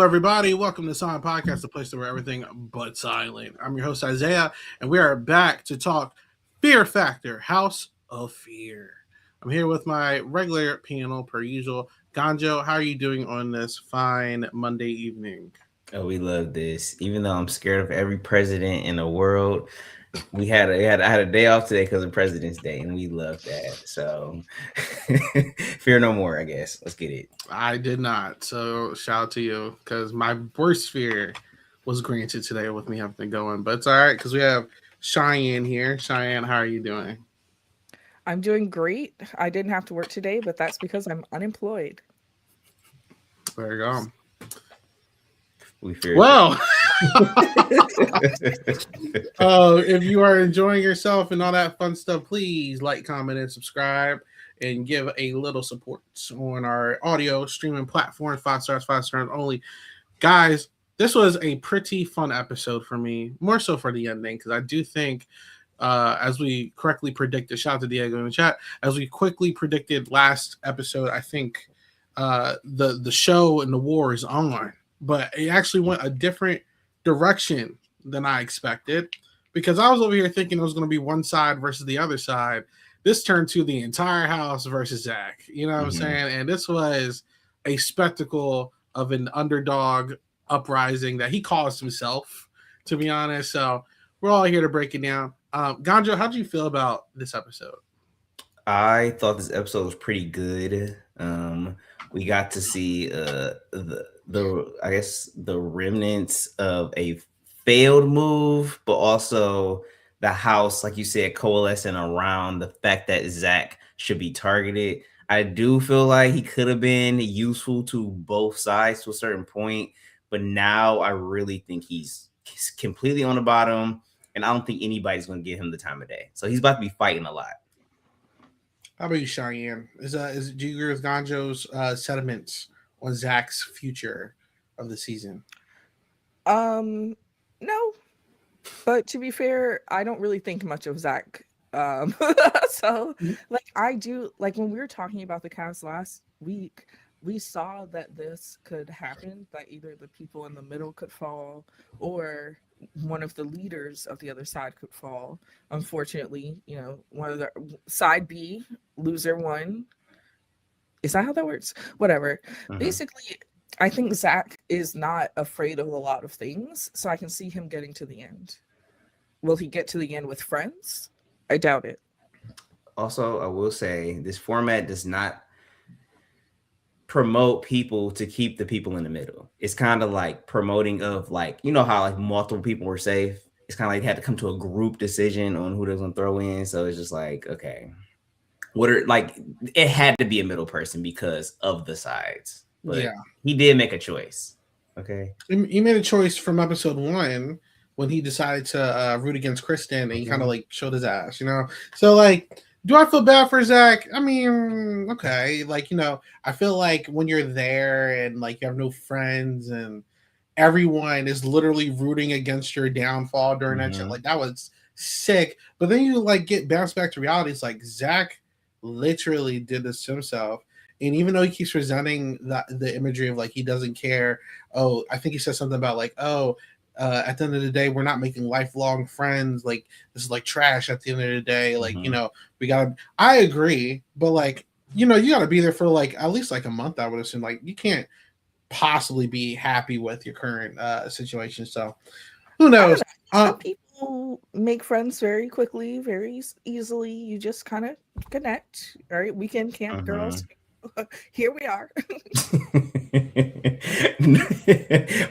everybody. Welcome to Silent Podcast, the place where everything but silent. I'm your host, Isaiah, and we are back to talk Fear Factor, House of Fear. I'm here with my regular panel, per usual. Ganjo, how are you doing on this fine Monday evening? Oh, we love this. Even though I'm scared of every president in the world, I had a day off today because of President's Day, and we love that. So fear no more, I guess. Let's get it. I did not, so shout out to you, because my worst fear was granted today with me having to go in. But it's all right, because we have Cheyenne here. Cheyenne, how are you doing? I'm doing great. I didn't have to work today, but that's because I'm unemployed. There you go. We fear. Well, if you are enjoying yourself and all that fun stuff, please like, comment, and subscribe, and give a little support on our audio streaming platform. 5 stars only. Guys, this was a pretty fun episode for me, more so for the ending, because I do think, as we correctly predicted, shout out to Diego in the chat, as we quickly predicted last episode, I think the show and the war is on. But it actually went a different direction than I expected, because I was over here thinking it was going to be one side versus the other side. This turned to the entire house versus Zach. You know what I'm saying? And this was a spectacle of an underdog uprising that he caused himself, to be honest. So we're all here to break it down. Ganjo, how do you feel about this episode? I thought this episode was pretty good. We got to see I guess the remnants of a failed move, but also the house, like you said, coalescing around the fact that Zach should be targeted. I do feel like he could have been useful to both sides to a certain point, but now I really think he's completely on the bottom, and I don't think anybody's going to give him the time of day. So he's about to be fighting a lot. How about you, Cheyenne? Do you agree with Ganjo's sentiments on Zach's future of the season? No, but to be fair, I don't really think much of Zach. So I do, when we were talking about the Cavs last week, we saw that this could happen, that either the people in the middle could fall or one of the leaders of the other side could fall. Unfortunately, one of the side B, loser one. Is that how that works? Whatever. Basically, I think Zach is not afraid of a lot of things, so I can see him getting to the end. Will he get to the end with friends? I doubt it. Also, I will say this format does not promote people to keep the people in the middle. It's kind of like promoting of how multiple people were safe. It's kind of like they had to come to a group decision on who they're going to throw in. So it's just okay, it had to be a middle person because of the sides. But yeah, he did make a choice. Okay, he made a choice from episode 1 when he decided to root against Kristen, and he kind of showed his ass, So do I feel bad for Zach? I mean, okay. I feel like when you're there and you have no friends and everyone is literally rooting against your downfall during that shit, that was sick. But then you get bounced back to reality. It's Zach literally did this to himself. And even though he keeps presenting the imagery of he doesn't care. Oh, I think he said something about at the end of the day, we're not making lifelong friends. This is trash at the end of the day. We gotta. I agree, but you gotta be there for at least a month. I would assume you can't possibly be happy with your current situation. So who knows? Some people make friends very quickly, very easily. You just kind of connect. All right, weekend camp girls. Here we are.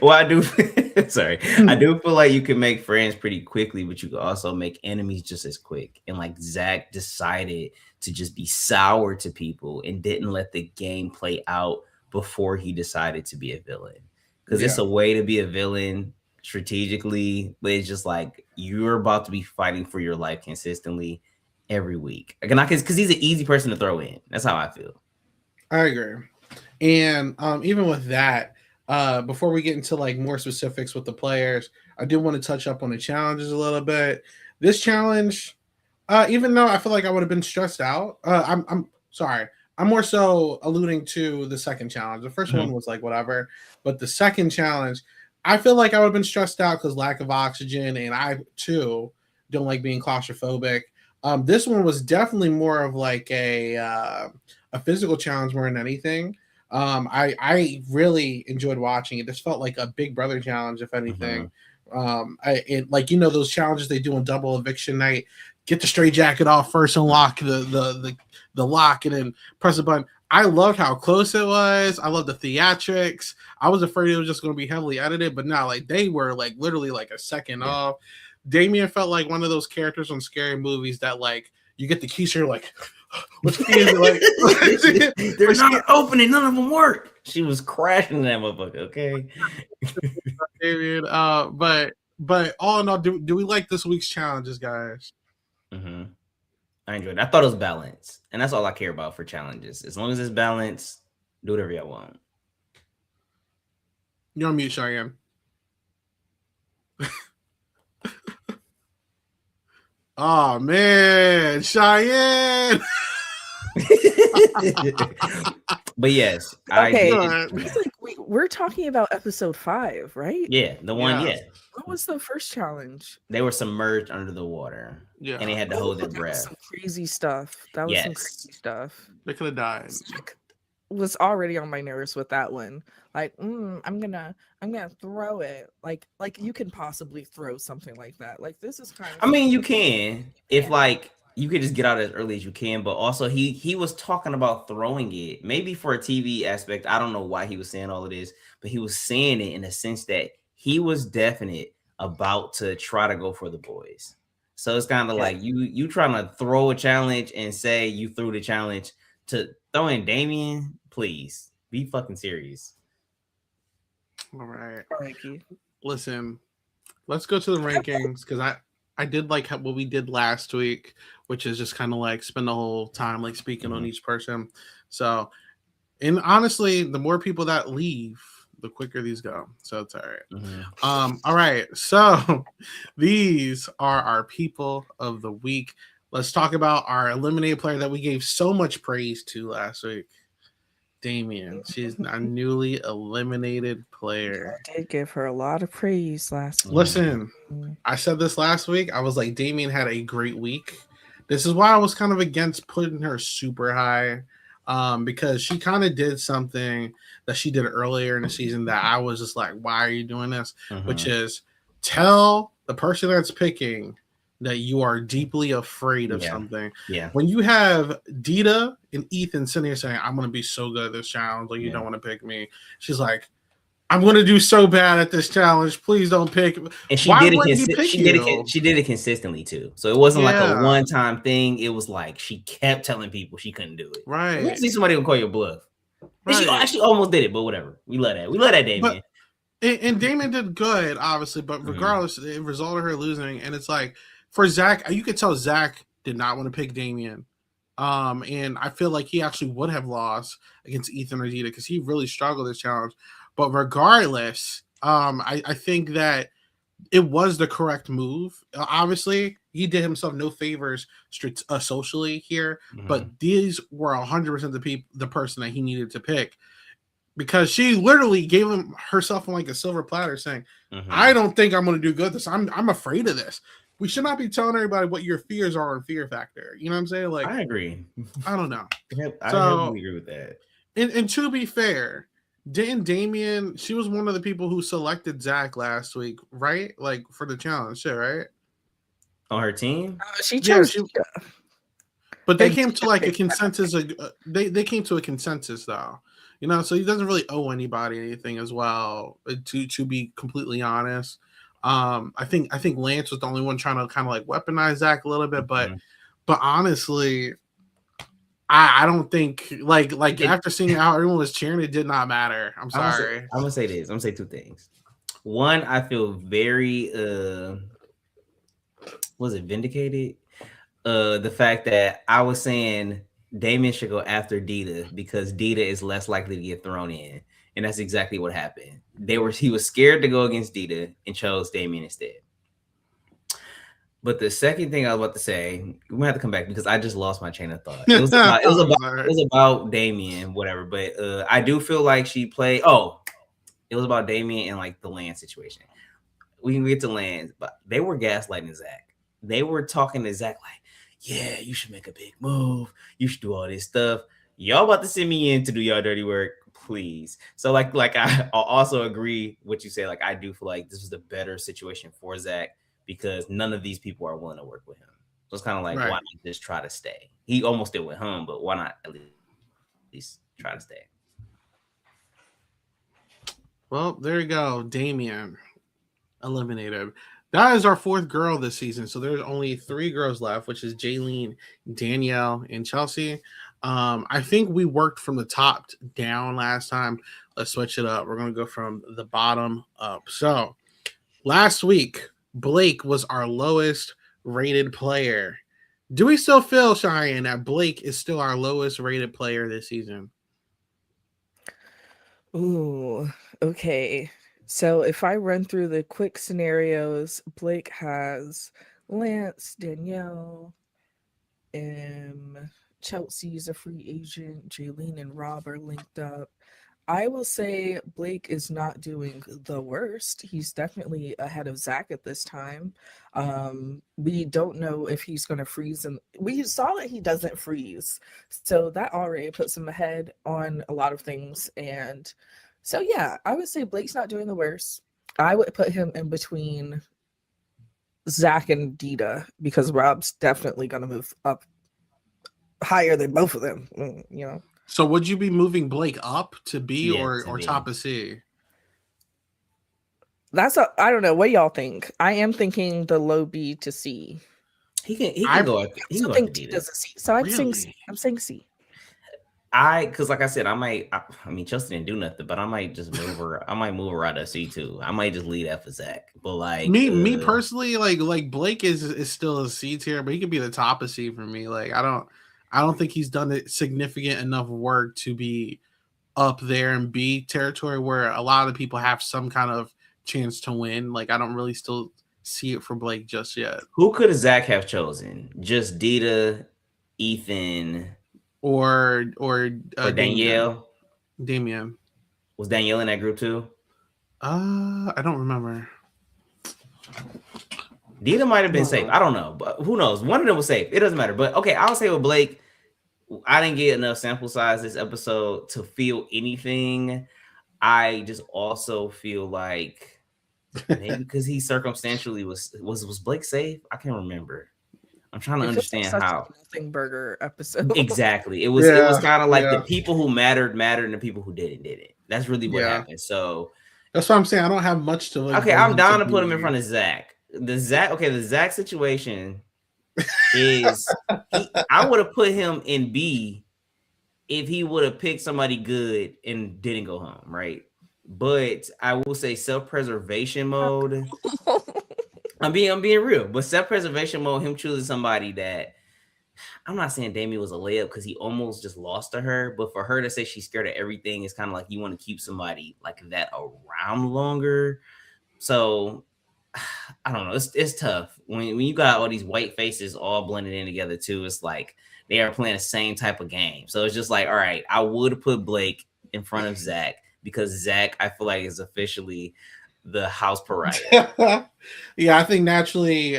Well, I do feel like you can make friends pretty quickly, but you can also make enemies just as quick. And Zach decided to just be sour to people and didn't let the game play out before he decided to be a villain. Because it's a way to be a villain strategically, but it's just you're about to be fighting for your life consistently every week. Because he's an easy person to throw in. That's how I feel. I agree. And even with that, before we get into more specifics with the players, I do want to touch up on the challenges a little bit. This challenge, even though I feel I would have been stressed out, I'm sorry, I'm more so alluding to the second challenge. The 1st one was like whatever, but the second challenge, I feel like I would have been stressed out because lack of oxygen, and I too don't like being claustrophobic. This one was definitely more of like a physical challenge more than anything. I really enjoyed watching it. This felt like a Big Brother challenge, if anything. Like those challenges they do on double eviction night. Get the straight jacket off first, unlock the lock, and then press the button. I loved how close it was. I loved the theatrics. I was afraid it was just going to be heavily edited, but now like they were like literally like a second off. Damien felt like one of those characters on scary movies that like you get the keys, you're like, what key is it like? They're not opening, none of them work. She was crashing that motherfucker. Okay, Damien. But all in all, do we like this week's challenges, guys? I enjoyed it. I thought it was balanced, and that's all I care about for challenges. As long as it's balanced, do whatever you want. You're on mute, Cheyenne. Oh man, Cheyenne. But yes, okay. I did. Like we're talking about episode 5, right? Yeah, the one. Yeah. What was the first challenge? They were submerged under the water. Yeah, and they had to hold their breath. Some crazy stuff. That was some crazy stuff. They could have died. Was already on my nerves with that one. Like, I'm gonna throw it. Like you can possibly throw something like that. Like this is kind of. I mean, you can if like you could just get out as early as you can, but also he was talking about throwing it maybe for a TV aspect. I don't know why he was saying all of this, but he was saying it in the sense that he was definite about to try to go for the boys. So it's kind of like you trying to throw a challenge and say you threw the challenge to throw in Damien. Please be fucking serious. All right. Listen, let's go to the rankings because I did like what we did last week, which is just kind of like spend the whole time like speaking on each person. So, and honestly, the more people that leave, the quicker these go. So it's all right. All right. So these are our people of the week. Let's talk about our eliminated player that we gave so much praise to last week. Damien. She's a newly eliminated player. I did give her a lot of praise last week. Listen, I said this last week. I was like, Damien had a great week. This is why I was kind of against putting her super high. Because she kind of did something that she did earlier in the season that I was just like, why are you doing this? Which is tell the person that's picking that you are deeply afraid of something. Yeah. When you have Dita and Ethan sitting here saying, I'm going to be so good at this challenge, like you don't want to pick me. She's like, I'm going to do so bad at this challenge. Please don't pick. And she did it. She did it consistently too. So it wasn't like a one-time thing. It was like she kept telling people she couldn't do it. Right. You see somebody will call you a bluff. Right. She actually almost did it, but whatever. We let that Damien. And Damien did good, obviously, but regardless, it resulted in her losing. And it's like for Zach, you could tell Zach did not want to pick Damien. And I feel like he actually would have lost against Ethan or Dita because he really struggled this challenge. But regardless, I think that it was the correct move. Obviously, he did himself no favors socially here, but these were 100% the person that he needed to pick because she literally gave him herself on like a silver platter saying, I don't think I'm going to do good this. I'm afraid of this. We should not be telling everybody what your fears are on Fear Factor. You know what I'm saying? Like, I agree. I don't know. I definitely agree with that. And to be fair, didn't Damien, she was one of the people who selected Zach last week, right? Like for the challenge, right? On her team? She chose. But they came to like a consensus. They came to a consensus though, you know. So he doesn't really owe anybody anything as well. To be completely honest, I think Lance was the only one trying to kind of like weaponize Zach a little bit, but honestly. I don't think like after seeing how everyone was cheering, it did not matter. I'm sorry. I'm gonna say this. I'm gonna say two things. One, I feel very was it vindicated? The fact that I was saying Damien should go after Dita because Dita is less likely to get thrown in, and that's exactly what happened. He was scared to go against Dita and chose Damien instead. But the second thing I was about to say, we might have to come back because I just lost my chain of thought. It was about Damien, whatever. But I do feel like she played. Oh, it was about Damien and like the land situation. We can get to land, but they were gaslighting Zach. They were talking to Zach like, "Yeah, you should make a big move. You should do all this stuff. Y'all about to send me in to do y'all dirty work, please." So like I also agree what you say. Like I do feel like this was the better situation for Zach because none of these people are willing to work with him. So it's kind of like, why not just try to stay? He almost did with him, but why not at least try to stay? Well, there you go, Damien eliminated. That is our fourth girl this season. So there's only 3 girls left, which is Jaylene, Danielle, and Chelsea. I think we worked from the top down last time. Let's switch it up. We're going to go from the bottom up. So last week, Blake was our lowest rated player. Do we still feel, Cheyenne, that Blake is still our lowest rated player this season? Ooh, okay. So if I run through the quick scenarios, Blake has Lance, Danielle, Chelsea's a free agent, Jaylene and Rob are linked up. I will say Blake is not doing the worst. He's definitely ahead of Zach at this time. We don't know if he's going to freeze. And we saw that he doesn't freeze. So that already puts him ahead on a lot of things. And so, yeah, I would say Blake's not doing the worst. I would put him in between Zach and Dita because Rob's definitely going to move up higher than both of them, you know. So would you be moving Blake up to B or top of C? I don't know. What do y'all think? I am thinking the low B to C. He can go up. He can go up to D. So I'm saying C. Because like I said, I mean, Chelsea didn't do nothing, but I might just move her. I might move her out of C too. I might just leave that for Zach. But like me personally, like Blake is still a C tier, but he could be the top of C for me. Like I don't think he's done it significant enough work to be up there in B territory where a lot of people have some kind of chance to win. Like I don't really still see it for Blake just yet. Who could Zach have chosen? Just Dita, Ethan, or Danielle? Damien. Was Danielle in that group too? I don't remember. Dita might have been safe. I don't know, but who knows? One of them was safe. It doesn't matter. But okay, I'll say with Blake, I didn't get enough sample size this episode to feel anything. I just also feel like maybe because he circumstantially was Blake safe? I can't remember. I'm trying to understand how. Nothing burger episode. Exactly. It was kind of like the people who mattered and the people who didn't. That's really what happened. So that's what I'm saying. I don't have much to okay, I'm down to put him in front of Zach. The Zach situation is I would have put him in B if he would have picked somebody good and didn't go home, right? But I will say self-preservation mode. I'm being real, but self-preservation mode, him choosing somebody that I'm not saying Damien was a layup because he almost just lost to her, but for her to say she's scared of everything is kind of like you want to keep somebody like that around longer. So I don't know. It's tough when you got all these white faces all blended in together too. It's like they are playing the same type of game. So it's just like, all right, I would put Blake in front of Zach because Zach, I feel like, is officially the house pariah. Yeah, I think naturally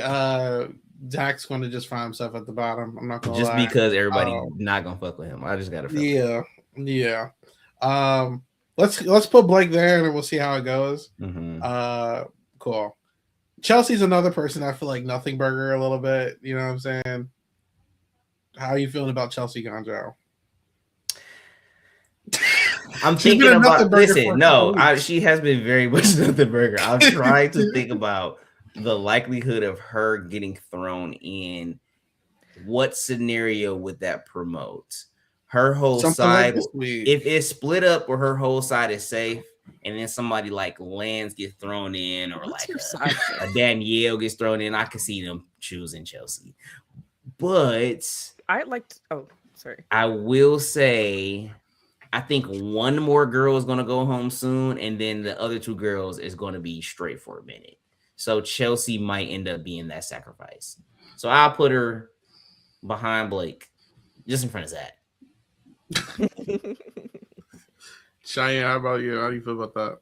Zach's going to just find himself at the bottom. I'm not going to lie. Because everybody not going to fuck with him. I just got to feel Yeah. Let's put Blake there and then we'll see how it goes. Mm-hmm. Cool. Chelsea's another person I feel like nothing burger a little bit. You know what I'm saying? How are you feeling about Chelsea Gonjo? I'm thinking about she has been very much nothing burger. I'm trying to think about the likelihood of her getting thrown in. What scenario would that promote? Her whole side, if it's split up where her whole side is safe, and then somebody like Lance gets thrown in, or like a Danielle gets thrown in, I could see them choosing Chelsea. But I will say, I think one more girl is going to go home soon, and then the other 2 girls is going to be straight for a minute. So Chelsea might end up being that sacrifice. So I'll put her behind Blake, just in front of Zach. Cheyenne, how about you? How do you feel about that?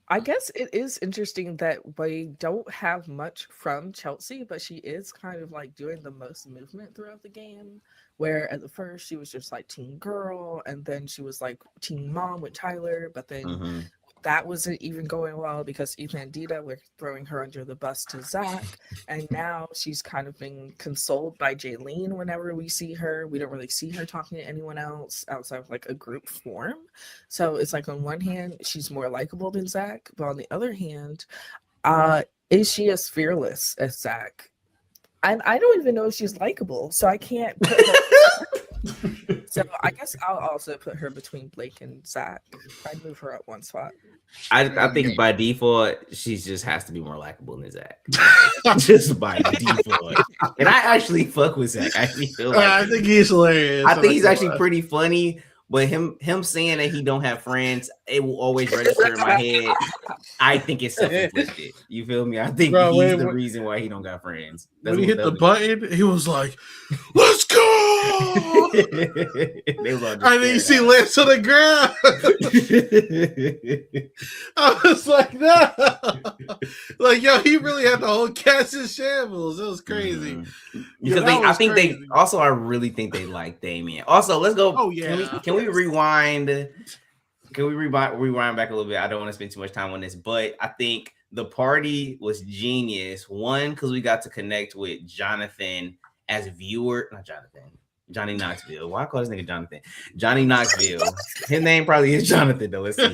I guess it is interesting that we don't have much from Chelsea, but she is kind of like doing the most movement throughout the game. Where at the first she was just like team girl, and then she was like team mom with Tyler, but then that wasn't even going well because Ethan and Dita were throwing her under the bus to Zach. And now she's kind of being consoled by Jaylene whenever we see her. We don't really see her talking to anyone else outside of like a group form. So it's like on one hand, she's more likable than Zach. But on the other hand, is she as fearless as Zach? And I don't even know if she's likable. So I can't put her so I guess I'll also put her between Blake and Zach. I'd move her up one spot. I think by default, she just has to be more likable than Zach. Just by default. And I actually fuck with Zach. I feel like, I think he's hilarious. I think he's actually pretty funny. But him saying that he don't have friends, it will always register in my head. I think it's self-inflicted. You feel me? I think he's the reason why he don't got friends. When he hit the button, he was like, "Let's go!" I think you see Lance on the ground. I was like, "No!" Like, yo, he really had the whole cast in shambles. It was crazy. Because I really think they like Damien. Also, let's go. Oh yeah. Can we rewind? Can we rewind back a little bit? I don't want to spend too much time on this, but I think the party was genius. One, because we got to connect with Jonathan as a viewer. Not Jonathan. Johnny Knoxville. Why call this nigga Jonathan? Johnny Knoxville. His name probably is Jonathan, though. Let's see.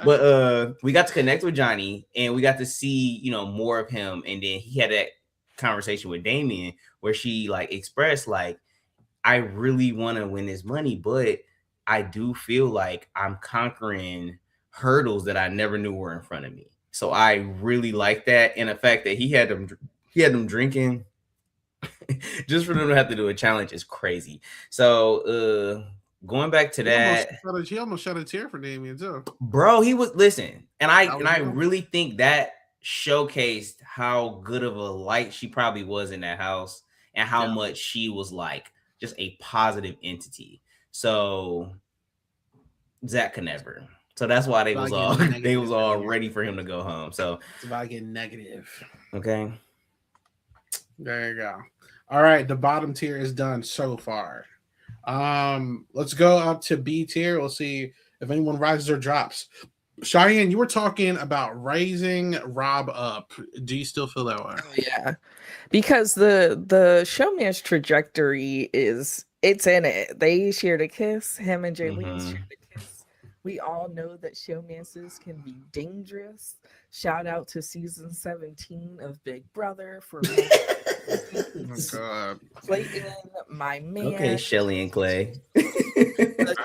But we got to connect with Johnny, and we got to see, more of him. And then he had that conversation with Damien where she like expressed like, I really want to win this money, but I do feel like I'm conquering hurdles that I never knew were in front of me. So I really like that. And the fact that he had them drinking just for them to have to do a challenge is crazy. So going back to that, he almost shed a tear for Damien too. Bro, he was and I really think that showcased how good of a light she probably was in that house and how much she was like just a positive entity. So Zach could never. So that's why they was all ready for him to go home. So it's about getting negative. Okay. There you go. All right, the bottom tier is done so far. Let's go up to B tier. We'll see if anyone rises or drops. Cheyenne, you were talking about raising Rob up. Do you still feel that way? Oh, yeah, because the showman's trajectory it's in it. They shared a kiss. Him and Jaylene shared a kiss. We all know that showmances can be dangerous. Shout out to season 17 of Big Brother for oh God. Clayton, my man. Okay, Shelly and Clay. I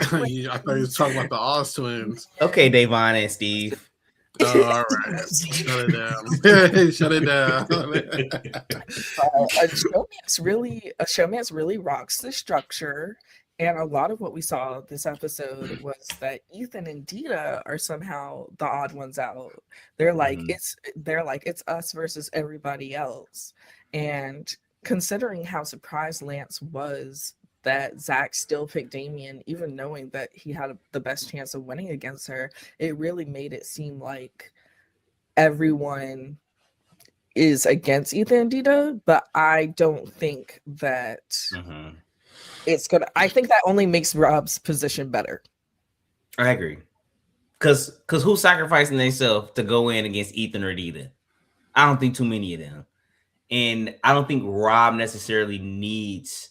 thought you were talking about the Oz twins. Okay, Davon and Steve. Oh, all right. Shut it down. Shut it down. A showman's really rocks the structure. And a lot of what we saw this episode was that Ethan and Dita are somehow the odd ones out. They're like, it's us versus everybody else. And considering how surprised Lance was that Zach still picked Damien, even knowing that he had the best chance of winning against her, it really made it seem like everyone is against Ethan and Dita, but I don't think that it's gonna. I think that only makes Rob's position better. I agree. Cause who's sacrificing themselves to go in against Ethan or Dita? I don't think too many of them. And I don't think Rob necessarily needs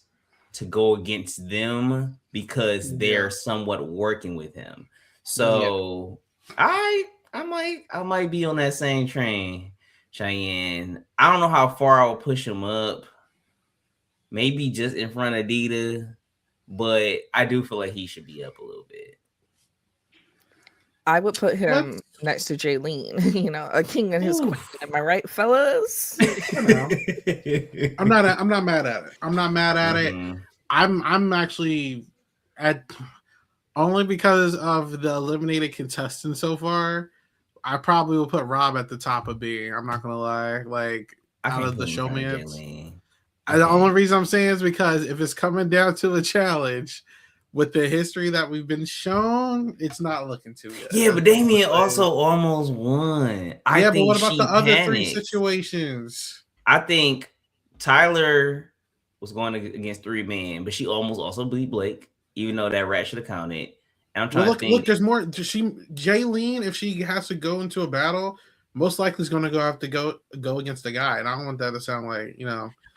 to go against them because they're somewhat working with him. So I might be on that same train, Cheyenne. I don't know how far I will push him up. Maybe just in front of Dita, but I do feel like he should be up a little bit. I would put him next to Jaylene, a king and his queen. Am I right, fellas? I'm not mad at it. I'm not mad at it. I'm actually only because of the eliminated contestants so far. I probably will put Rob at the top of B. I'm not gonna lie. Like I out can't of the put him in front of showmans, Jaylene. the only reason I'm saying is because if it's coming down to a challenge with the history that we've been shown, it's not looking too good. Yeah, but Damien also almost won. Yeah, but what about the other three panicked. situations? I think Tyler was going against 3 men, but she almost also beat Blake, even though that rat should have counted. And I'm trying to think. Look, there's more. Jaylene, if she has to go into a battle, most likely is going to have to go against a guy, and I don't want that to sound like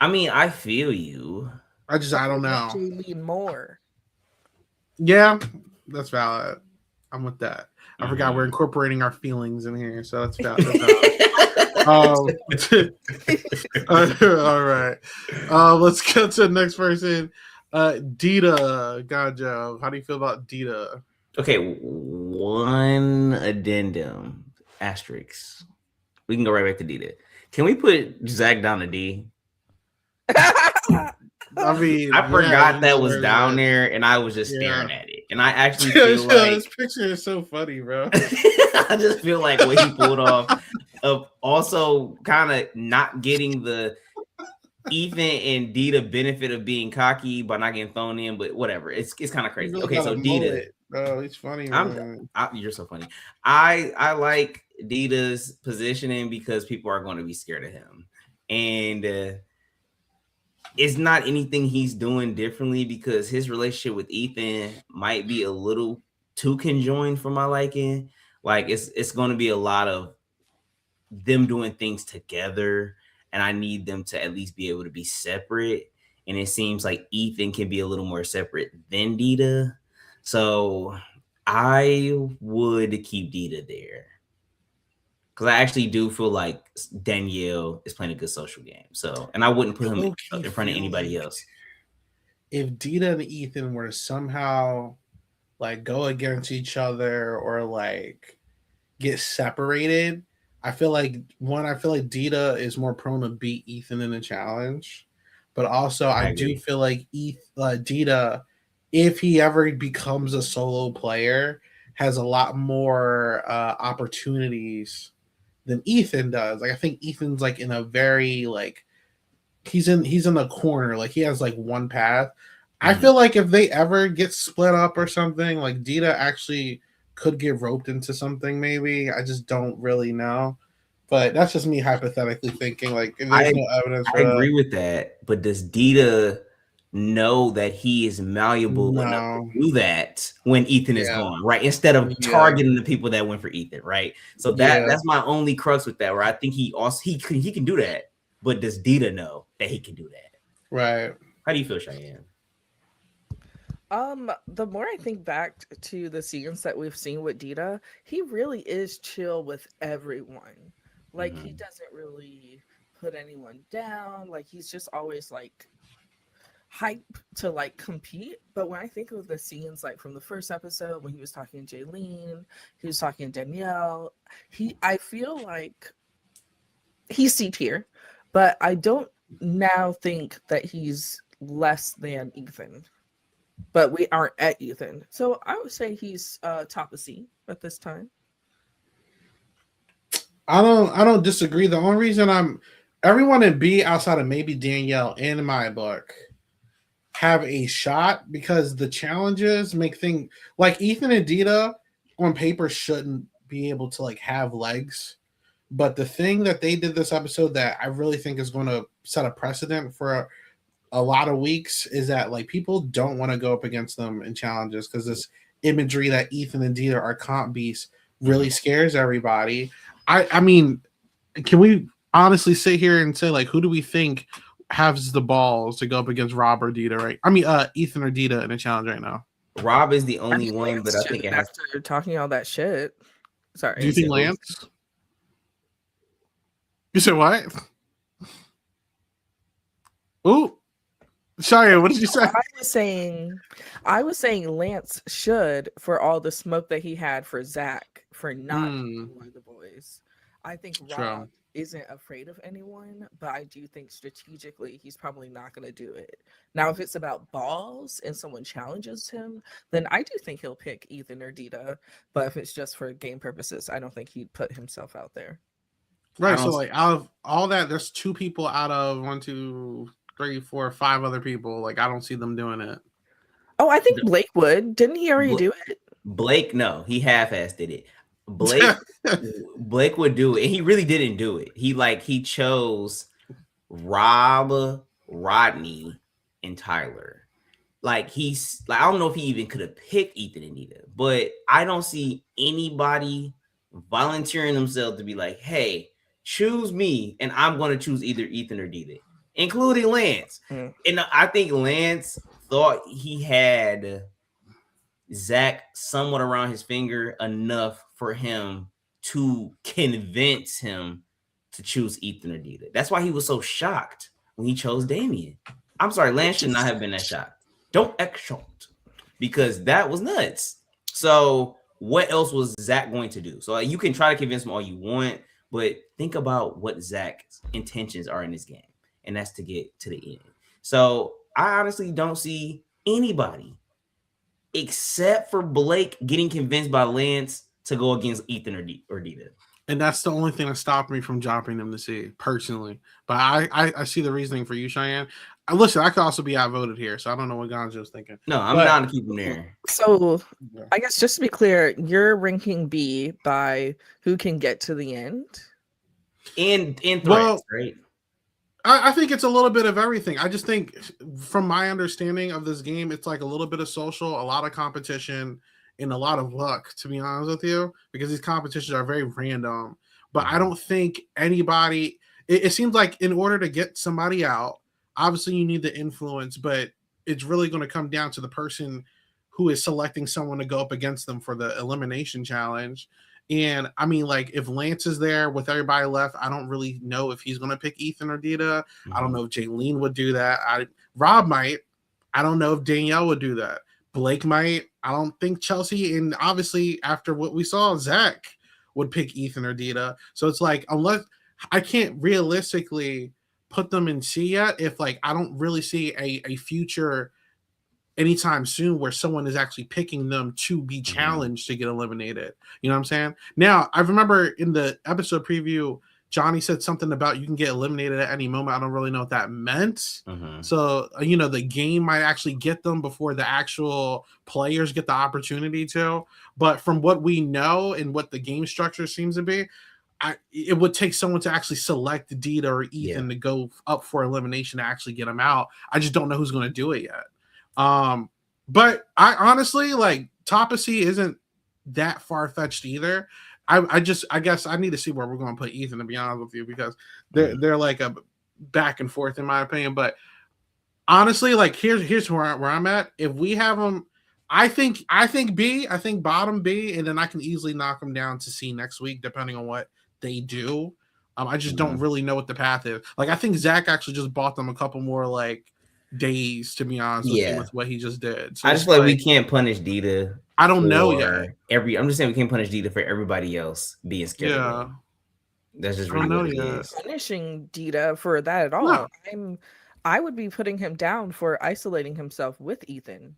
I mean, I feel you. I don't know. Jaylene more. Yeah, that's valid. I'm with that. I forgot we're incorporating our feelings in here, so that's valid. All right. Let's get to the next person. Dita Gajo. How do you feel about Dita? Okay, one addendum. Asterisk. We can go right back to Dita. Can we put Zach down to D? I mean, I forgot that was down there, and I was just staring at it. And I actually feel like this picture is so funny, bro. I just feel like what he pulled off of also kind of not getting the Ethan and Dita benefit of being cocky by not getting thrown in, but whatever. It's kind of crazy. Okay, so Dita. Bro, he's funny. You're so funny. I like Dita's positioning because people are going to be scared of him, and it's not anything he's doing differently because his relationship with Ethan might be a little too conjoined for my liking. Like it's going to be a lot of them doing things together, and I need them to at least be able to be separate. And it seems like Ethan can be a little more separate than Dita. So I would keep Dita there. Because I actually do feel like Danielle is playing a good social game. So, and I wouldn't put him in front of anybody else. If Dita and Ethan were to somehow like go against each other or like get separated, I feel like Dita is more prone to beat Ethan in a challenge. But also I do feel like Dita, if he ever becomes a solo player, has a lot more opportunities than Ethan does. Like I think Ethan's like in a very like he's in the corner. Like he has like one path. I feel like if they ever get split up or something, like Dita actually could get roped into something. Maybe I just don't really know. But that's just me hypothetically thinking. Like there's no evidence. I agree with that. But does Dita know that he is malleable enough to do that when Ethan is gone, right? Instead of targeting the people that went for Ethan, right? So that's my only crux with that, where I think he can do that, but does Dita know that he can do that? Right. How do you feel, Cheyenne? The more I think back to the scenes that we've seen with Dita, he really is chill with everyone. Like he doesn't really put anyone down. Like he's just always like hype to like compete. But when I think of the scenes like from the first episode when he was talking to Jaylene, he was talking to Danielle, I feel like he's C tier, but I don't now think that he's less than Ethan. But we aren't at Ethan. So I would say he's top of C at this time. I don't disagree. The only reason everyone in B outside of maybe Danielle in my book have a shot because the challenges make things like Ethan and Dita on paper shouldn't be able to like have legs. But the thing that they did this episode that I really think is going to set a precedent for a lot of weeks is that like people don't want to go up against them in challenges because this imagery that Ethan and Dita are comp beasts really scares everybody. I mean, can we honestly sit here and say like who do we think has the balls to go up against Rob or Dita, right? I mean, Ethan or Dita in a challenge right now. Rob is the only one, but I think it has after talking all that shit. Sorry. Do you think Lance? You said what? Ooh. Sorry, what did you say? I was saying Lance should for all the smoke that he had for Zach for not being one of the boys. I think Rob isn't afraid of anyone, but I do think strategically he's probably not going to do it. Now, if it's about balls and someone challenges him, then I do think he'll pick Ethan or Dita. But if it's just for game purposes, I don't think he'd put himself out there. Right. So like out of all that, there's 2 people out of 1, 2, 3, 4, 5 other people. Like I don't see them doing it. Oh, I think Blake would. Didn't he already do it? Blake, no, he half-assed did it. Blake would do it, and he really didn't do it. He chose Rob, Rodney, and Tyler. I don't know if he even could have picked Ethan and Nita, but I don't see anybody volunteering themselves to be like, hey, choose me, and I'm going to choose either Ethan or Dita, including Lance. And I think Lance thought he had Zach somewhat around his finger enough for him to convince him to choose Ethan or Dita. That's why he was so shocked when he chose Damien. I'm sorry, Lance should not have been that shocked. Don't act shocked, because that was nuts. So what else was Zach going to do? So you can try to convince him all you want, but think about what Zach's intentions are in this game, and that's to get to the end. So I honestly don't see anybody except for Blake getting convinced by Lance to go against Ethan or Dita. And that's the only thing that stopped me from dropping them to see personally. But I see the reasoning for you, Cheyenne. Listen, I could also be outvoted here, so I don't know what Gonzo's thinking. No, I'm down to keep him there. So I guess just to be clear, you're ranking B by who can get to the end? In threats, right? I think it's a little bit of everything. I just think from my understanding of this game, it's like a little bit of social, a lot of competition, and a lot of luck, to be honest with you, because these competitions are very random. But I don't think anybody, it seems like in order to get somebody out, obviously you need the influence, but it's really going to come down to the person who is selecting someone to go up against them for the elimination challenge. And I mean, like, if Lance is there with everybody left, I don't really know if he's going to pick Ethan or Dita. I don't know if Jaylene would do that. Rob might. I don't know if Danielle would do that. Blake might. I don't think Chelsea, and obviously after what we saw, Zach would pick Ethan or Dita. So it's like, unless I can't realistically put them in C yet, if like I don't really see a future anytime soon where someone is actually picking them to be challenged to get eliminated. You know what I'm saying? Now, I remember in the episode preview, Johnny said something about you can get eliminated at any moment. I don't really know what that meant. So, you know, the game might actually get them before the actual players get the opportunity to. But from what we know and what the game structure seems to be, it would take someone to actually select Dita or Ethan to go up for elimination to actually get them out. I just don't know who's going to do it yet. But I honestly, like, Top of C isn't that far-fetched either. I guess I need to see where we're going to put Ethan, to be honest with you, because they're like a back and forth in my opinion. But honestly, like, here's where I'm at. If we have them, I think B, I think bottom B, and then I can easily knock them down to C next week, depending on what they do. I just don't really know what the path is. Like, I think Zach actually just bought them a couple more like days, to be honest with you, with what he just did. So I just feel like we can't punish Dita. I don't know yet. I'm just saying we can't punish Dita for everybody else being scared. Yeah, that's just really what it is. Punishing Dita for that at all. No. I would be putting him down for isolating himself with Ethan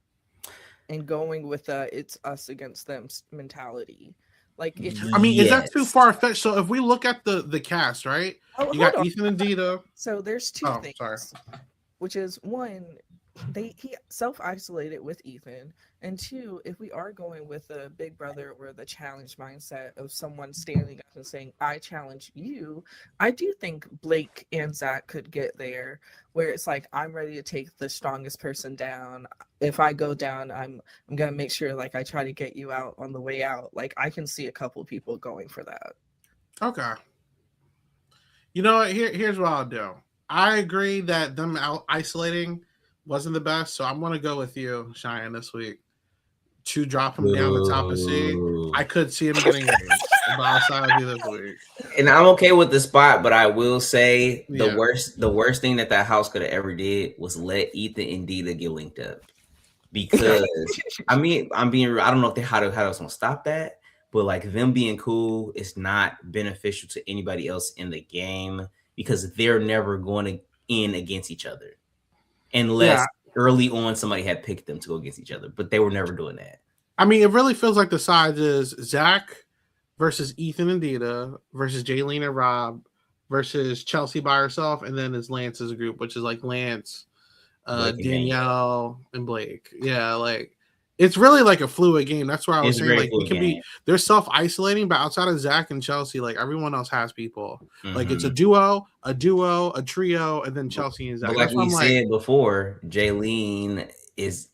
and going with it's us against them mentality. Like, is that too far fetched? So if we look at the cast, right? You got Ethan and Dita. So there's two things. Sorry. Which is, one, he self-isolated with Ethan, and two, if we are going with the big brother or the challenge mindset of someone standing up and saying, I challenge you, I do think Blake and Zach could get there, where it's like, I'm ready to take the strongest person down. If I go down, I'm gonna make sure, like, I try to get you out on the way out. Like, I can see a couple people going for that. Okay. You know what? Here's what I'll do. I agree that them isolating wasn't the best, so I'm going to go with you, Cheyenne, this week to drop him down the top of C. I could see him getting outside of you this week. And I'm okay with the spot, but I will say the worst thing that house could have ever did was let Ethan and Dita get linked up. Because I mean, I'm being real. I don't know if how else gonna stop that, but like them being cool is not beneficial to anybody else in the game because they're never going to end against each other unless early on somebody had picked them to go against each other, but they were never doing that. I mean, it really feels like the sides is Zach versus Ethan and Dita versus Jaylene and Rob versus Chelsea by herself, and then it's Lance's group, which is like Lance, Danielle, and Blake. Yeah, like it's really like a fluid game. That's why I was saying like it can be they're self-isolating, but outside of Zach and Chelsea, like everyone else has people. Like it's a duo, a trio, and then Chelsea and Zach. But like we said before, Jaylene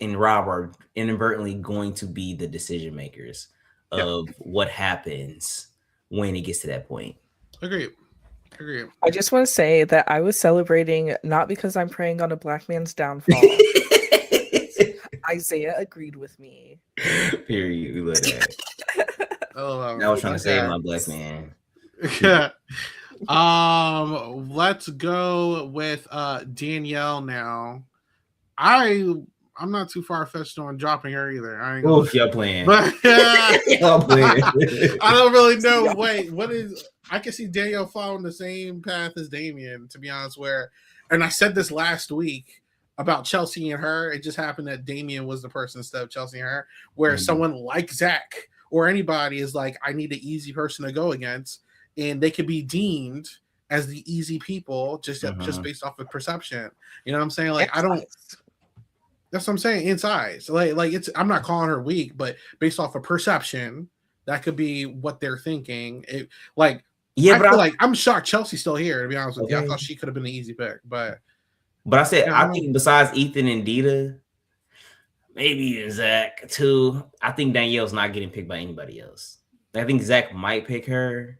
and Rob are inadvertently going to be the decision makers of what happens when it gets to that point. Agreed. I just want to say that I was celebrating not because I'm praying on a black man's downfall. Isaiah agreed with me. Period. We love that. I was trying to save my black man. Let's go with Danielle now. I'm not too far fetched on dropping her either. I ain't gonna y'all playing. But, y'all playing. I don't really know. Wait, what is? I can see Danielle following the same path as Damien, to be honest. And I said this last week about Chelsea and her. It just happened that Damien was the person instead of Chelsea and her. Where someone like Zach or anybody is like, I need an easy person to go against, and they could be deemed as the easy people just based off of perception. You know what I'm saying? Like I don't. That's what I'm saying. Inside, so like it's. I'm not calling her weak, but based off of perception, that could be what they're thinking. I feel like I'm shocked Chelsea's still here. To be honest with you, I thought she could have been an easy pick, but I said I think besides Ethan and Dita, maybe even Zach too. I think Danielle's not getting picked by anybody else. I think Zach might pick her,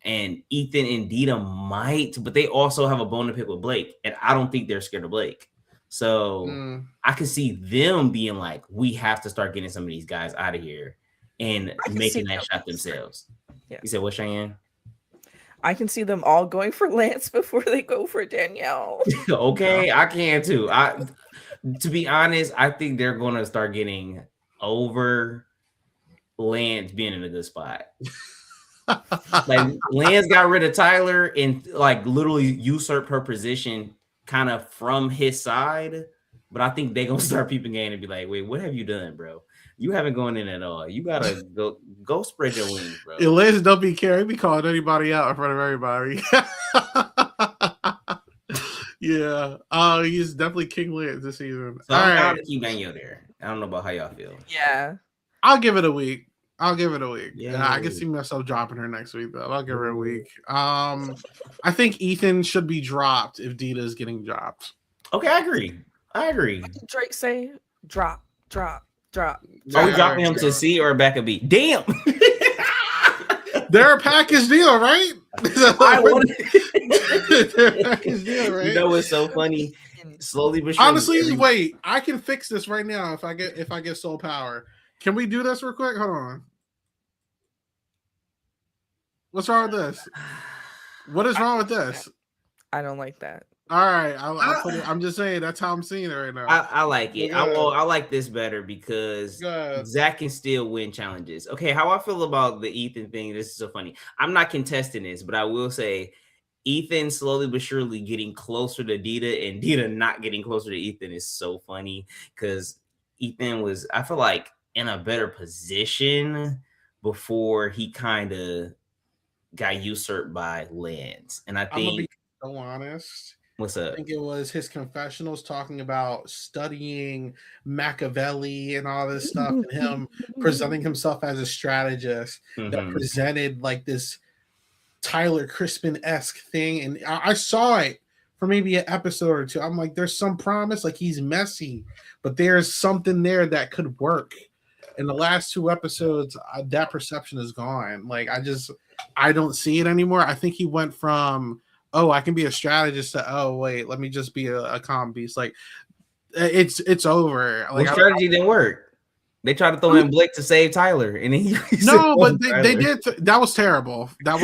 and Ethan and Dita might, but they also have a bone to pick with Blake, and I don't think they're scared of Blake. So I could see them being like, we have to start getting some of these guys out of here and making that shot themselves. Yeah. You said what, Cheyenne? I can see them all going for Lance before they go for Danielle. Okay, I can too. To be honest, I think they're going to start getting over Lance being in a good spot. Like Lance got rid of Tyler and like literally usurped her position kind of from his side, but I think they're gonna start peeping game and be like, wait, what have you done, bro? You haven't gone in at all. You gotta go spread your wings, bro. Liz don't be caring. Be calling anybody out in front of everybody. Yeah. He's definitely King Lance this season. So I'm going to keep Daniel there. I don't know about how y'all feel. Yeah. I'll give it a week. Yeah, I can see myself dropping her next week though. I'll give her a week. I think Ethan should be dropped if Dita is getting dropped. Okay, I agree. What did Drake say? Drop. Are we dropping him to C or back a B? Damn. They're a package deal, right? They're a package deal, right? You know what's so funny? Slowly but surely. Honestly, wait. I can fix this right now if I get soul power. Can we do this real quick? Hold on. What's wrong with this? What is wrong with this? I don't like that. All right, I'll put it. I'm just saying that's how I'm seeing it right now. I like it. I like this better because Zach can still win challenges. Okay, how I feel about the Ethan thing? This is so funny. I'm not contesting this, but I will say Ethan slowly but surely getting closer to Dita, and Dita not getting closer to Ethan is so funny because Ethan was, I feel like, in a better position before he kind of got usurped by Lance. And I think, I'm gonna be so honest. What's up? I think it was his confessionals talking about studying Machiavelli and all this stuff, and him presenting himself as a strategist that presented like this Tyler Crispin-esque thing. And I saw it for maybe an episode or two. I'm like, there's some promise, like he's messy, but there's something there that could work. In the last two episodes, that perception is gone. Like I don't see it anymore. I think he went from, I can be a strategist to, wait, let me just be a calm beast. Like it's over. Like strategy didn't work. They tried to throw in Blake to save Tyler, and then no, but they did. That was terrible. But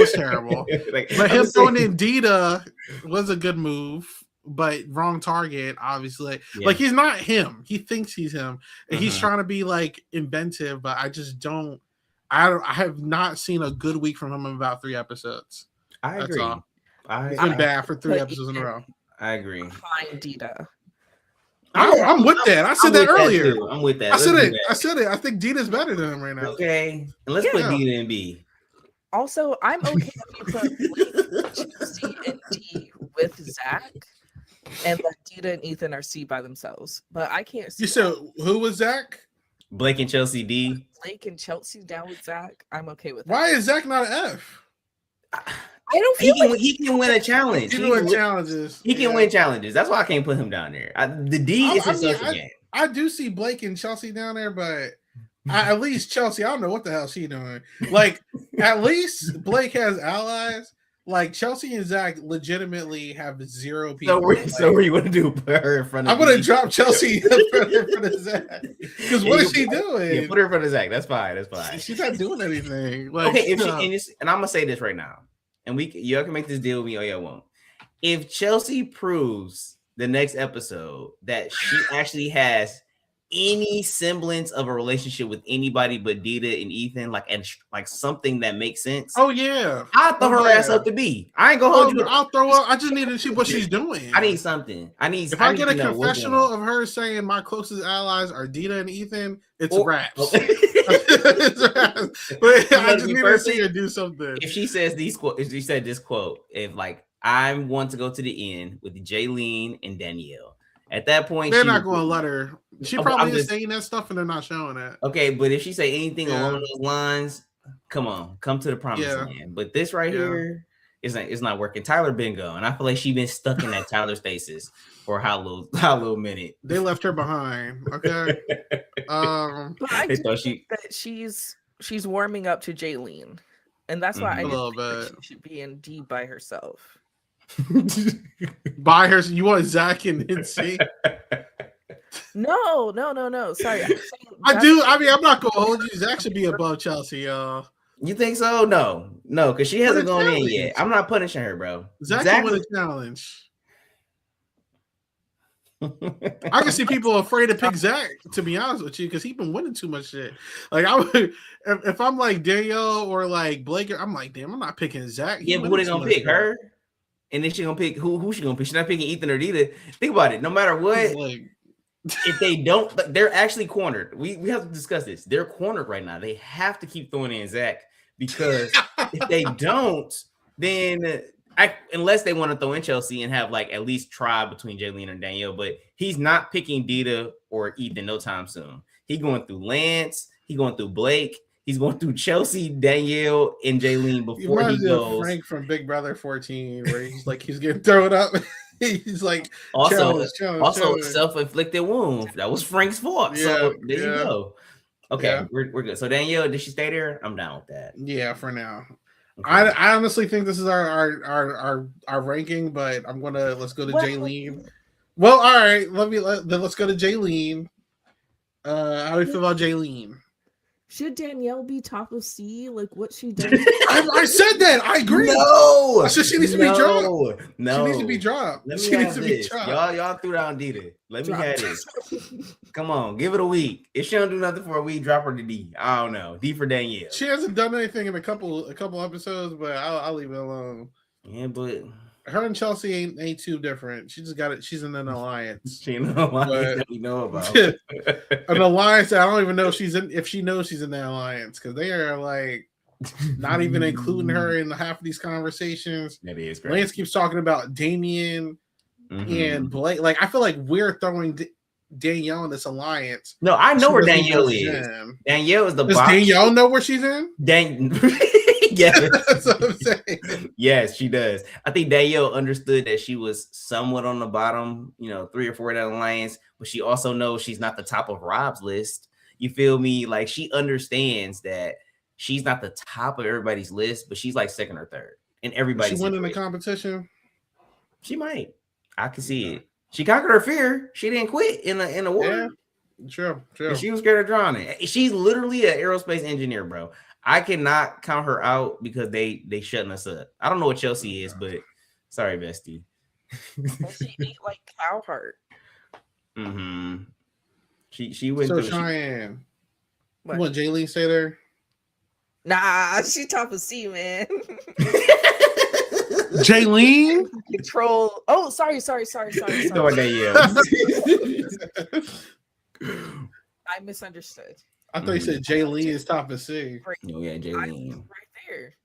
him throwing in Dita was a good move. But wrong target, obviously. Yeah. Like he's not him. He thinks he's him. And he's trying to be like inventive, but I just don't. I have not seen a good week from him in about 3 episodes. I That's agree. all. I It's been bad for 3 episodes in a row. agree. Behind Dita. I'm with that. I said that earlier. I'm with that. I said it. I said it. I think Dita's better than him right now. Okay, and let's put Dita in B. Also, I'm okay if you put Blake, Chelsea, and D with Zach, and let Dita and Ethan are C by themselves. But I can't see. You said who was Zach? Blake and Chelsea D. Blake and Chelsea down with Zach. I'm okay with that. Why is Zach not an F? I don't feel he can win a challenge. He can win challenges. He can win challenges. That's why I can't put him down there. The D is his social game. I do see Blake and Chelsea down there, but at least Chelsea, I don't know what the hell she doing. Like, at least Blake has allies. Like, Chelsea and Zach legitimately have 0 people. So what are you going to do? Put her in front of I'm going to drop Chelsea in front of Zach. Because what is she doing? Yeah, put her in front of Zach. That's fine. She's not doing anything. Like, okay, and I'm going to say this right now. And y'all can make this deal with me or y'all won't. If Chelsea proves the next episode that she actually has any semblance of a relationship with anybody but Dita and Ethan, like something that makes sense. Oh yeah, I'll throw her ass up to B. I ain't gonna hold you. I'll throw her. I just need to see what she's doing. I need something. If I get a confessional of her saying my closest allies are Dita and Ethan, it's raps. It's raps. But I just need to see her do something. If she says if she said this quote, if like I want to go to the end with Jaylene and Danielle. At that point, they're not going to let her. She probably is saying that stuff and they're not showing it. Okay, but if she say anything along those lines, come to the promised land. But this right here is not working. Tyler Bingo, and I feel like she been stuck in that Tyler stasis for how little minute. They left her behind. Okay. But I do think that she's warming up to Jaylene, and that's why I think that she should be in D by herself. By her, you want Zach and C? No. Sorry, I do. I mean, I'm not gonna hold you. Zach should be above Chelsea, y'all. You think so? No, because she hasn't gone in yet. I'm not punishing her, bro. Zach can win a challenge. I can see people afraid to pick Zach, to be honest with you, because he's been winning too much shit. Like I would, if I'm like Danielle or like Blake, I'm like, damn, I'm not picking Zach. Yeah, but who they gonna pick? Her? And then she gonna pick who she gonna pick? She's not picking Ethan or Dita. Think about it. No matter what, if they don't, they're actually cornered. We have to discuss this. They're cornered right now. They have to keep throwing in Zach because if they don't, then unless they want to throw in Chelsea and have like at least try between Jaylene and Danielle, but he's not picking Dita or Ethan no time soon. He's going through Lance. He's going through Blake. He's going through Chelsea, Danielle, and Jaylene before he goes. Frank from Big Brother 14, where he's getting thrown up. He's like challenge. Self-inflicted wound. That was Frank's fault. Yeah, so there you go. Okay, we're good. So Danielle, did she stay there? I'm down with that. Yeah, for now. Okay. I honestly think this is our ranking, but let's go to Jaylene. Well, all right. Let's go to Jaylene. How do you feel about Jaylene? Should Danielle be top of C? Like what she does? I said that. I agree. No, I said she needs to be dropped. No, she needs to be dropped. She needs to be dropped. Y'all threw down Dita. Let me have this. Come on, give it a week. If she don't do nothing for a week, drop her to D. I don't know. D for Danielle. She hasn't done anything in a couple episodes, but I'll leave it alone. Yeah, but her and Chelsea ain't too different. She just got it. She's in an alliance. She in an alliance that we know about. An alliance that I don't even know if she knows she's in the alliance because they are like not even including her in half of these conversations. That is great. Lance keeps talking about Damien and Blake. Like I feel like we're throwing Danielle in this alliance. No, I know where Danielle is. Danielle is the. Does Danielle know where she's in? Yes. That's what I'm saying. Yes, she does. I think Danielle understood that she was somewhat on the bottom, 3 or 4 in that alliance, but she also knows she's not the top of Rob's list. You feel me? Like she understands that she's not the top of everybody's list, but she's like second or third. And everybody's she winning the competition. She might. I can see it. She conquered her fear. She didn't quit in the war. Yeah, true. And she was scared of drowning. She's literally an aerospace engineer, bro. I cannot count her out because they shutting us up. I don't know what Chelsea is, but sorry, bestie. She ate like cow heart. She went so through. Cheyenne. What Jaylene stay there? Nah, she top of C, man. Jaylene? Control. Oh, sorry. No, I misunderstood. I thought you said Jaylene is top of C. Oh, yeah, Jaylene. Right there.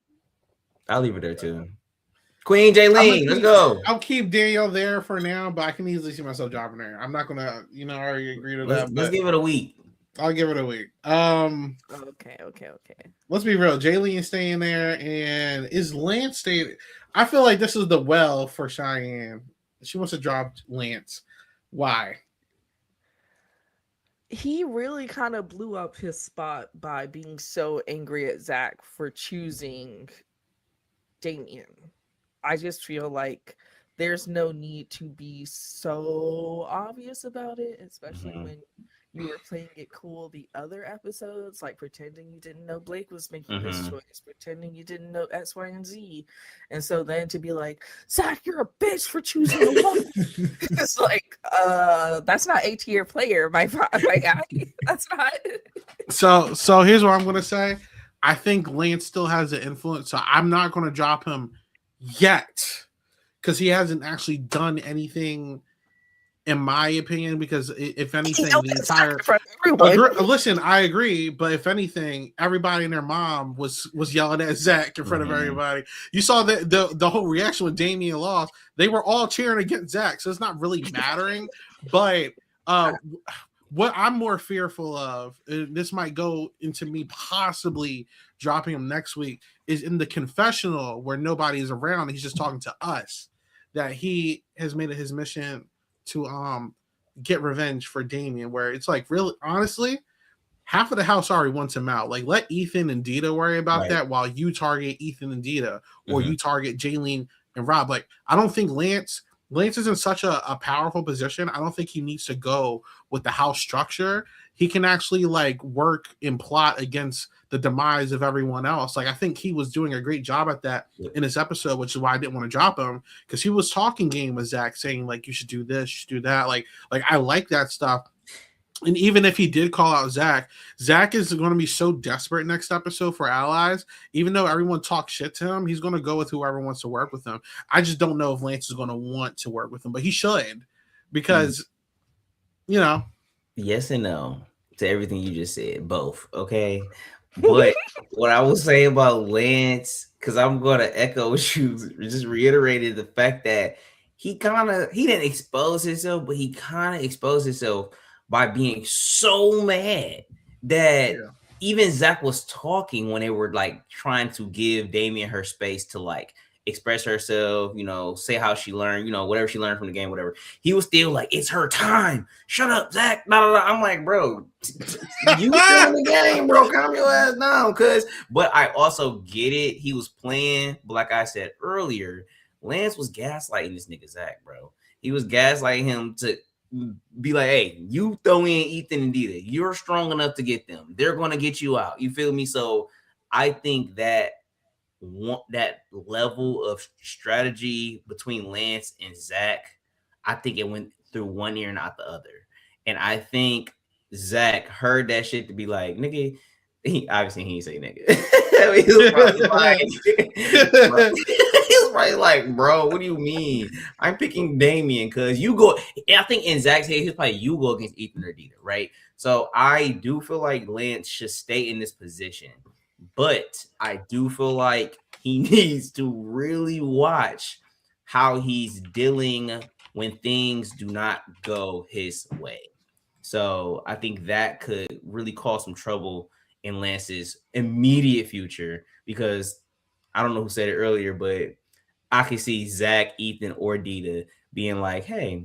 I'll leave it there too. Queen Jaylene, let's go. I'll keep Danielle there for now, but I can easily see myself dropping her. I'm not gonna, I already agree to that. Let's give it a week. I'll give it a week. Okay. Let's be real. Jaylene is staying there, and is Lance staying? I feel like this is the well for Cheyenne. She wants to drop Lance. Why? He really kind of blew up his spot by being so angry at Zach for choosing Damien. I just feel like there's no need to be so obvious about it, especially when you were playing it cool the other episodes, like pretending you didn't know Blake was making this choice, pretending you didn't know X, Y, and Z. And so then to be like, Zach, you're a bitch for choosing a woman. It's like, that's not A tier player, my guy. That's not. So here's what I'm gonna say. I think Lance still has an influence, so I'm not gonna drop him yet because he hasn't actually done anything, in my opinion, because if anything, the entire listen, I agree, but if anything, everybody and their mom was yelling at Zach in front of everybody. You saw the whole reaction when Damien lost. They were all cheering against Zach, so it's not really mattering. But what I'm more fearful of, and this might go into me possibly dropping him next week, is in the confessional where nobody's around. He's just talking to us. That he has made it his mission to get revenge for Damien, where it's like, really, honestly, half of the house already wants him out. Like, let Ethan and Dita worry about that while you target Ethan and Dita, or you target Jaylene and Rob. Like, I don't think Lance is in such a powerful position. I don't think he needs to go with the house structure. He can actually like work and plot against the demise of everyone else. Like, I think he was doing a great job at that in this episode, which is why I didn't want to drop him, because he was talking game with Zach, saying like, you should do this, you should do that. Like I like that stuff. And even if he did call out Zach is going to be so desperate next episode for allies. Even though everyone talks shit to him, he's going to go with whoever wants to work with him. I just don't know if Lance is going to want to work with him, but he should, because, Yes and no to everything you just said. Both, okay? But what I will say about Lance, because I'm going to echo what you just reiterated, the fact that he didn't expose himself, but he kind of exposed himself by being so mad that even Zach was talking when they were like trying to give Damien her space to like express herself, say how she learned, whatever she learned from the game, whatever. He was still like, it's her time. Shut up, Zach. Blah, blah, blah. I'm like, bro, you still in the game, bro. Calm your ass down. But I also get it. He was playing, but like I said earlier, Lance was gaslighting this nigga Zach, bro. He was gaslighting him to be like, hey, you throw in Ethan and Dita. You're strong enough to get them. They're going to get you out. You feel me? So I think that level of strategy between Lance and Zach, I think it went through one ear and out the other. And I think Zach heard that shit to be like, nigga, he didn't say nigga. He was probably like, bro, what do you mean? I'm picking Damien because you go. I think in Zach's head, he's probably you go against Ethan or Dita, right? So I do feel like Lance should stay in this position. But I do feel like he needs to really watch how he's dealing when things do not go his way. So I think that could really cause some trouble in Lance's immediate future, because I don't know who said it earlier, but I can see Zach, Ethan, or Dita being like, hey,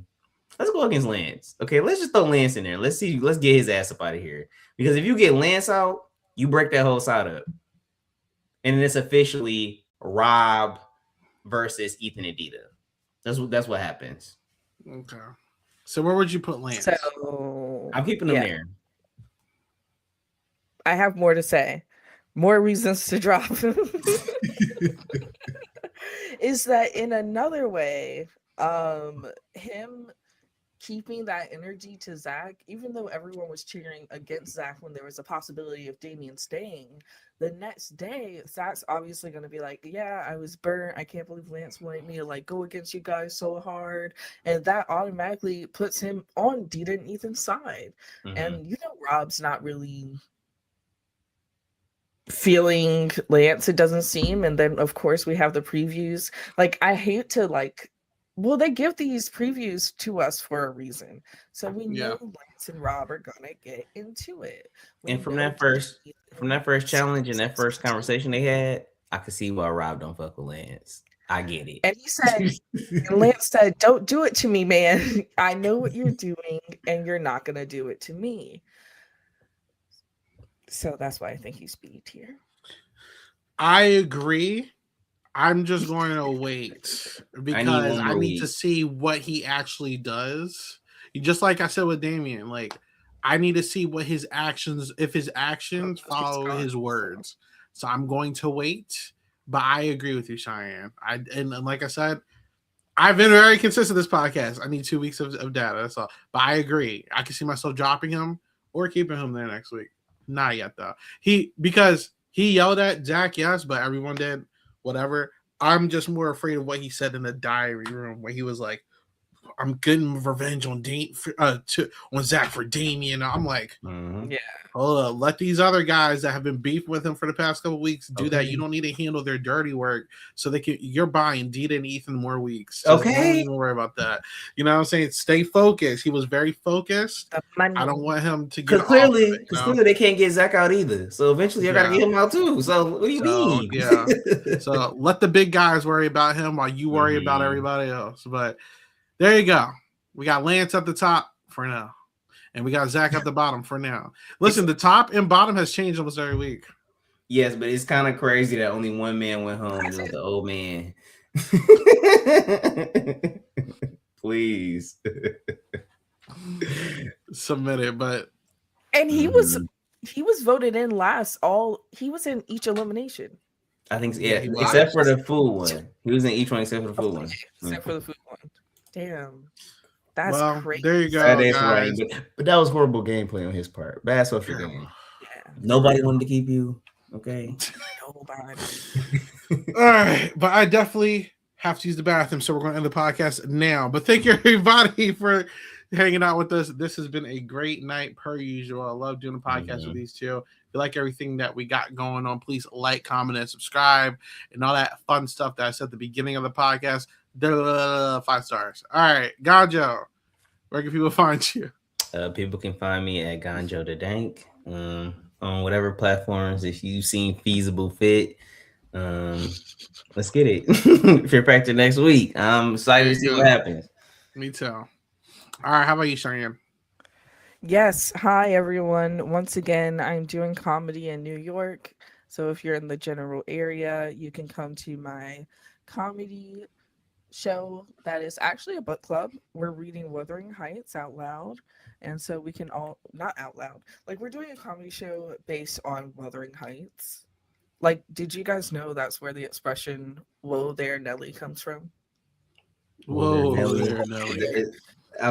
let's go against Lance. Okay, let's just throw Lance in there. Let's get his ass up out of here. Because if you get Lance out, you break that whole side up. And then it's officially Rob versus Ethan and Dita. That's what happens. Okay. So where would you put Lance? So I'm keeping him there. I have more to say. More reasons to drop. Is that in another way, him keeping that energy to Zach, even though everyone was cheering against Zach when there was a possibility of Damien staying, the next day, Zach's obviously going to be like, yeah, I was burnt. I can't believe Lance wanted me to like go against you guys so hard. And that automatically puts him on Dita and Ethan's side. And you know, Rob's not really feeling Lance, it doesn't seem. And then of course we have the previews. Like, I hate to like, well, they give these previews to us for a reason, so we know Lance and Rob are gonna get into it. And from that first challenge and that first conversation they had, I could see why Rob don't fuck with Lance. I get it. And he said, and Lance said, "Don't do it to me, man. I know what you're doing, and you're not gonna do it to me." So that's why I think he's B tier. I agree. I'm just going to wait because I need to see what he actually does. Just like I said with Damien, like I need to see what his actions, if his actions follow his words. So I'm going to wait. But I agree with you, Cheyenne. And like I said, I've been very consistent this podcast. I need 2 weeks of data. That's all. But I agree. I can see myself dropping him or keeping him there next week. Not yet though. Because he yelled at Zach, yes, but everyone did. Whatever. I'm just more afraid of what he said in the diary room where he was like, I'm getting revenge on Zach for Damien. I'm like, yeah, hold up, let these other guys that have been beefing with him for the past couple of weeks do that. You don't need to handle their dirty work so they can. You're buying Dita and Ethan more weeks. Just don't even worry about that. You know what I'm saying? Stay focused. He was very focused. I don't want him to get clearly they can't get Zach out either. So eventually, I gotta get him out too. So what do you mean? Yeah. So let the big guys worry about him while you worry about everybody else. But there you go. We got Lance at the top for now. And we got Zach at the bottom for now. Listen, the top and bottom has changed almost every week. Yes, but it's kind of crazy that only one man went home. It was the old man. Please. Submit it, but... And he was voted in last. He was in each elimination. I think, yeah, except for the food one. He was in each one except for the food one. Except for the food one. Damn. That's crazy. There you go. That is right. But that was horrible gameplay on his part. Bad social game. Yeah. Nobody wanted to keep you. Okay. Nobody. All right. But I definitely have to use the bathroom, so we're going to end the podcast now. But thank you, everybody, for hanging out with us. This has been a great night, per usual. I love doing a podcast with these two. If you like everything that we got going on, please like, comment, and subscribe, and all that fun stuff that I said at the beginning of the podcast. 5 stars. All right, Ganjo, where can people find you? People can find me at Ganjo the Dank on whatever platforms if you seem feasible fit. Let's get it. Fear Factor next week. I'm excited to see what happens. Me too. All right, how about you, Cheyenne? Yes. Hi, everyone. Once again, I'm doing comedy in New York. So if you're in the general area, you can come to my comedy show that is actually a book club. We're reading Wuthering Heights out loud, and so we can all, not out loud, like we're doing a comedy show based on Wuthering Heights. Like, did you guys know that's where the expression "whoa there Nelly" comes from? Whoa there Nelly.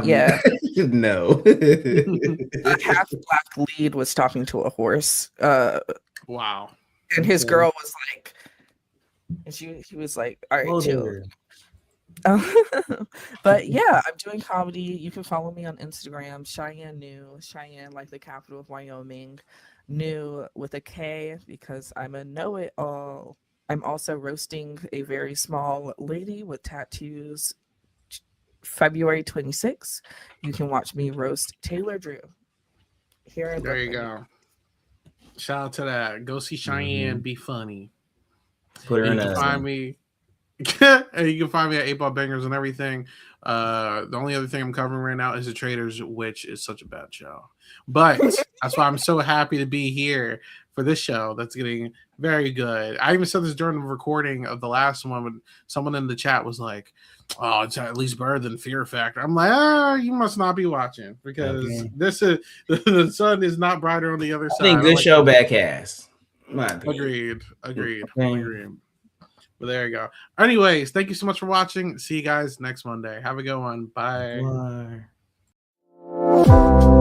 Yeah. No. A half black lead was talking to a horse. Wow. And his girl was like, and he was like, all right, chill. But yeah, I'm doing comedy. You can follow me on Instagram, Cheyenne New, Cheyenne like the capital of Wyoming, New with a K because I'm a know-it-all. I'm also roasting a very small lady with tattoos February 26th. You can watch me roast Taylor Drew here in There Brooklyn. you go. Shout out to that. Go see Cheyenne. Be funny. Put her in. You can find me. And you can find me at 8 Ball Bangers and everything. The only other thing I'm covering right now is The Traders, which is such a bad show. But that's why I'm so happy to be here for this show that's getting very good. I even said this during the recording of the last one when someone in the chat was like, oh, it's at least better than Fear Factor. I'm like, you must not be watching because this is the sun is not brighter on the other side. I think good show, bad cast. Agreed. But there you go. Anyways, thank you so much for watching. See you guys next Monday. Have a good one. Bye. Bye. Bye.